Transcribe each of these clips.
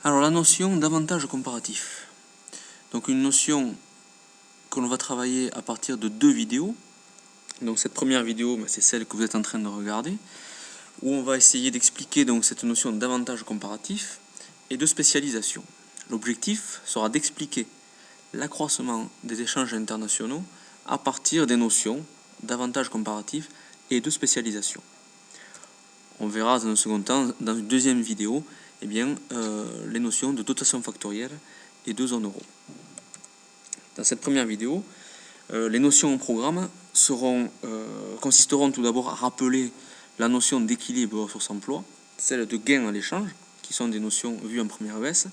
Alors la notion d'avantage comparatif. Donc une notion que l'on va travailler à partir de 2 vidéos. Donc cette première vidéo, c'est celle que vous êtes en train de regarder, où on va essayer d'expliquer donc cette notion d'avantage comparatif et de spécialisation. L'objectif sera d'expliquer l'accroissement des échanges internationaux à partir des notions d'avantage comparatif et de spécialisation. On verra dans un second temps, dans une deuxième vidéo, les notions de dotation factorielle et de zone euro. Dans cette première vidéo, les notions au programme consisteront tout d'abord à rappeler la notion d'équilibre ressources-emploi, celle de gain à l'échange, qui sont des notions vues en première ES,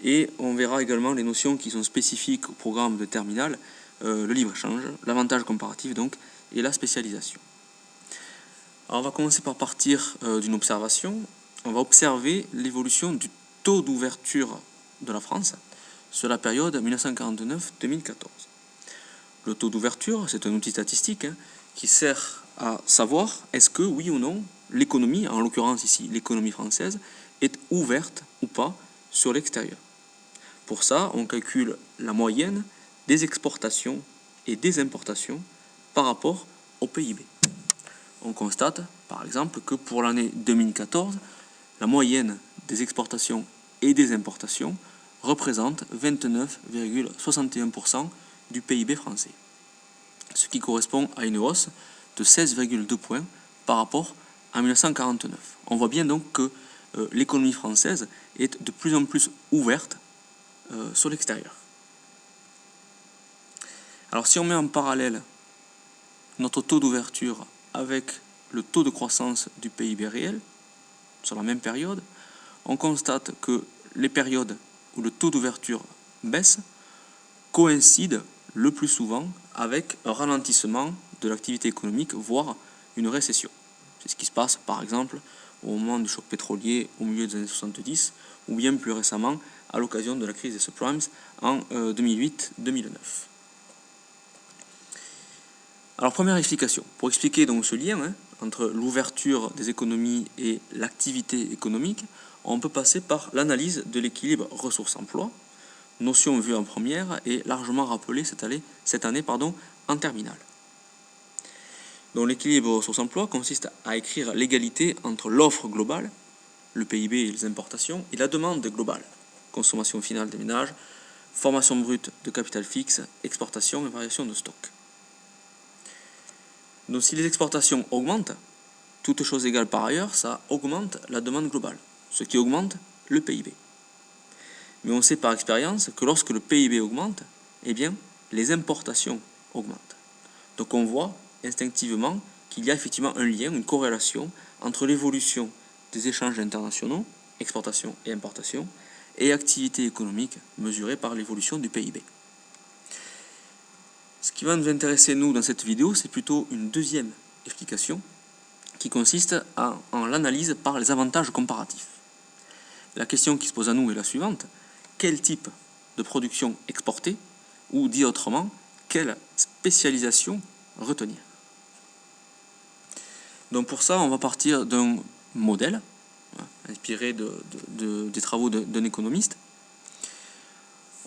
et on verra également les notions qui sont spécifiques au programme de terminale, le libre-échange, l'avantage comparatif donc, et la spécialisation. Alors on va commencer par partir d'une observation. On va observer l'évolution du taux d'ouverture de la France sur la période 1949-2014. Le taux d'ouverture, c'est un outil statistique qui sert à savoir est-ce que, oui ou non, l'économie, en l'occurrence ici l'économie française, est ouverte ou pas sur l'extérieur. Pour ça, on calcule la moyenne des exportations et des importations par rapport au PIB. On constate, par exemple, que pour l'année 2014, la moyenne des exportations et des importations représente 29,61% du PIB français, ce qui correspond à une hausse de 16,2 points par rapport à 1949. On voit bien donc que l'économie française est de plus en plus ouverte sur l'extérieur. Alors si on met en parallèle notre taux d'ouverture avec le taux de croissance du PIB réel, sur la même période, on constate que les périodes où le taux d'ouverture baisse coïncident le plus souvent avec un ralentissement de l'activité économique, voire une récession. C'est ce qui se passe par exemple au moment du choc pétrolier au milieu des années 70, ou bien plus récemment à l'occasion de la crise des subprimes en 2008-2009. Alors première explication, pour expliquer donc ce lien entre l'ouverture des économies et l'activité économique, on peut passer par l'analyse de l'équilibre ressources-emploi, notion vue en première et largement rappelée cette année en terminale. Donc l'équilibre ressources-emploi consiste à écrire l'égalité entre l'offre globale, le PIB et les importations, et la demande globale, consommation finale des ménages, formation brute de capital fixe, exportation et variation de stock. Donc si les exportations augmentent, toutes choses égales par ailleurs, ça augmente la demande globale, ce qui augmente le PIB. Mais on sait par expérience que lorsque le PIB augmente, les importations augmentent. Donc on voit instinctivement qu'il y a effectivement un lien, une corrélation entre l'évolution des échanges internationaux, exportation et importation, et activité économique mesurée par l'évolution du PIB. Ce qui va nous intéresser, nous, dans cette vidéo, c'est plutôt une deuxième explication qui consiste en l'analyse par les avantages comparatifs. La question qui se pose à nous est la suivante. Quel type de production exporter, ou dit autrement, quelle spécialisation retenir? Donc pour ça, on va partir d'un modèle inspiré des travaux d'un économiste.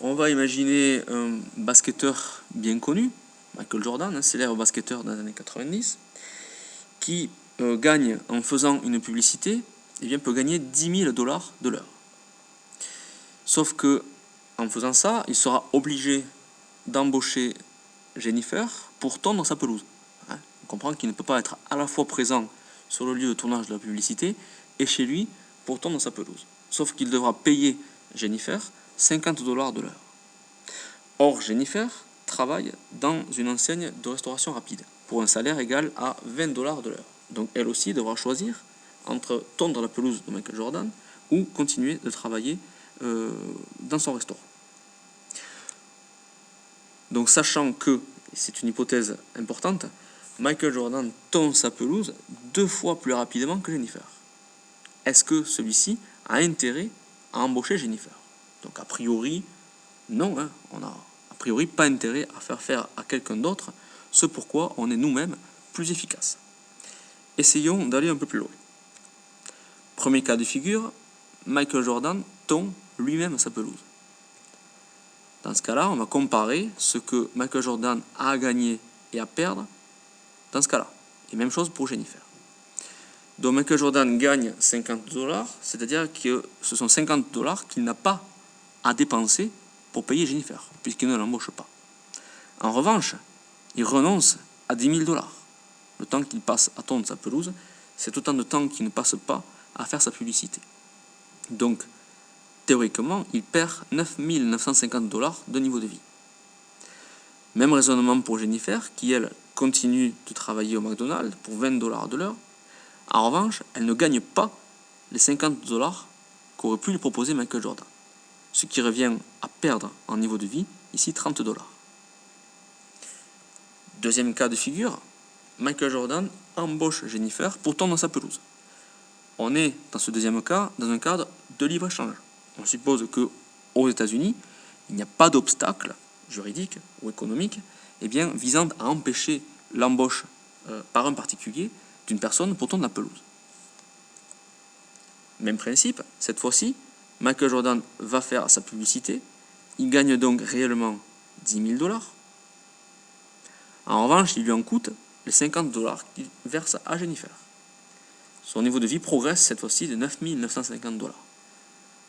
On va imaginer un basketteur bien connu, Michael Jordan, célèbre basketteur dans les années 90, qui gagne en faisant une publicité, peut gagner 10 000 $ de l'heure. Sauf que en faisant ça, il sera obligé d'embaucher Jennifer pour tondre sa pelouse. On comprend qu'il ne peut pas être à la fois présent sur le lieu de tournage de la publicité et chez lui pour tondre sa pelouse. Sauf qu'il devra payer Jennifer 50 $ de l'heure. Or, Jennifer travaille dans une enseigne de restauration rapide pour un salaire égal à 20 $ de l'heure. Donc elle aussi devra choisir entre tondre la pelouse de Michael Jordan ou continuer de travailler dans son restaurant. Donc sachant que, c'est une hypothèse importante, Michael Jordan tond sa pelouse 2 fois plus rapidement que Jennifer. Est-ce que celui-ci a intérêt à embaucher Jennifer? Donc a priori, non, on n'a a priori pas intérêt à faire faire à quelqu'un d'autre, ce pourquoi on est nous-mêmes plus efficaces. Essayons d'aller un peu plus loin. Premier cas de figure, Michael Jordan tond lui-même sa pelouse. Dans ce cas-là, on va comparer ce que Michael Jordan a à gagner et à perdre dans ce cas-là. Et même chose pour Jennifer. Donc Michael Jordan gagne 50$, c'est-à-dire que ce sont 50$ qu'il n'a pas à dépenser pour payer Jennifer, puisqu'il ne l'embauche pas. En revanche, il renonce à 10 000$. Le temps qu'il passe à tondre sa pelouse, c'est autant de temps qu'il ne passe pas à faire sa publicité. Donc, théoriquement, il perd 9 950$ de niveau de vie. Même raisonnement pour Jennifer, qui elle continue de travailler au McDonald's pour 20$ de l'heure. En revanche, elle ne gagne pas les 50$ qu'aurait pu lui proposer Michael Jordan. Ce qui revient à perdre en niveau de vie, ici 30$. Deuxième cas de figure, Michael Jordan embauche Jennifer pour tondre sa pelouse. On est dans ce deuxième cas dans un cadre de libre-échange. On suppose qu'aux États-Unis, il n'y a pas d'obstacle juridique ou économique visant à empêcher l'embauche par un particulier d'une personne pour tondre la pelouse. Même principe, cette fois-ci, Michael Jordan va faire sa publicité, il gagne donc réellement 10 000$. En revanche, il lui en coûte les 50$ qu'il verse à Jennifer. Son niveau de vie progresse cette fois-ci de 9 950$.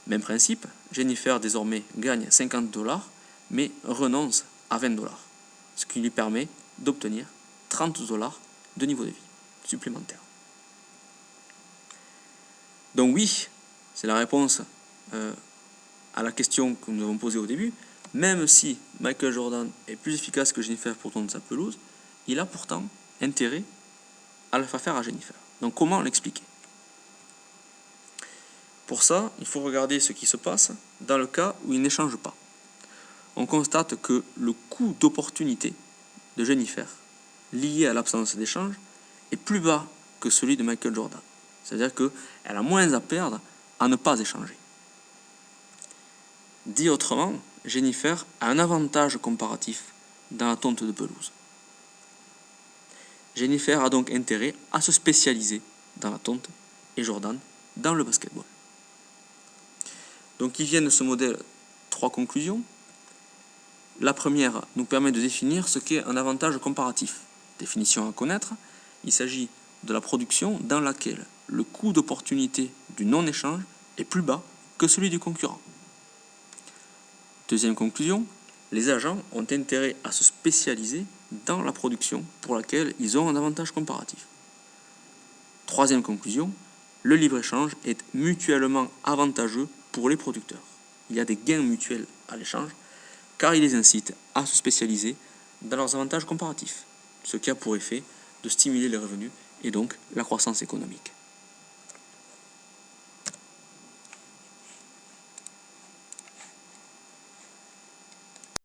Même principe, Jennifer désormais gagne 50$ mais renonce à 20$, ce qui lui permet d'obtenir 30$ de niveau de vie supplémentaire. Donc oui, c'est la réponse à la question que nous avons posée au début. Même si Michael Jordan est plus efficace que Jennifer pour tondre sa pelouse, il a pourtant intérêt à le faire à Jennifer. Donc comment l'expliquer? Pour ça, il faut regarder ce qui se passe dans le cas où il n'échange pas. On constate que le coût d'opportunité de Jennifer, lié à l'absence d'échange, est plus bas que celui de Michael Jordan. C'est-à-dire qu'elle a moins à perdre à ne pas échanger. Dit autrement, Jennifer a un avantage comparatif dans la tonte de pelouse. Jennifer a donc intérêt à se spécialiser dans la tonte et Jordan dans le basketball. Donc il vient de ce modèle 3 conclusions. La première nous permet de définir ce qu'est un avantage comparatif. Définition à connaître, il s'agit de la production dans laquelle le coût d'opportunité du non-échange est plus bas que celui du concurrent. Deuxième conclusion, les agents ont intérêt à se spécialiser dans la production pour laquelle ils ont un avantage comparatif. Troisième conclusion, le libre-échange est mutuellement avantageux pour les producteurs. Il y a des gains mutuels à l'échange car il les incite à se spécialiser dans leurs avantages comparatifs, ce qui a pour effet de stimuler les revenus et donc la croissance économique.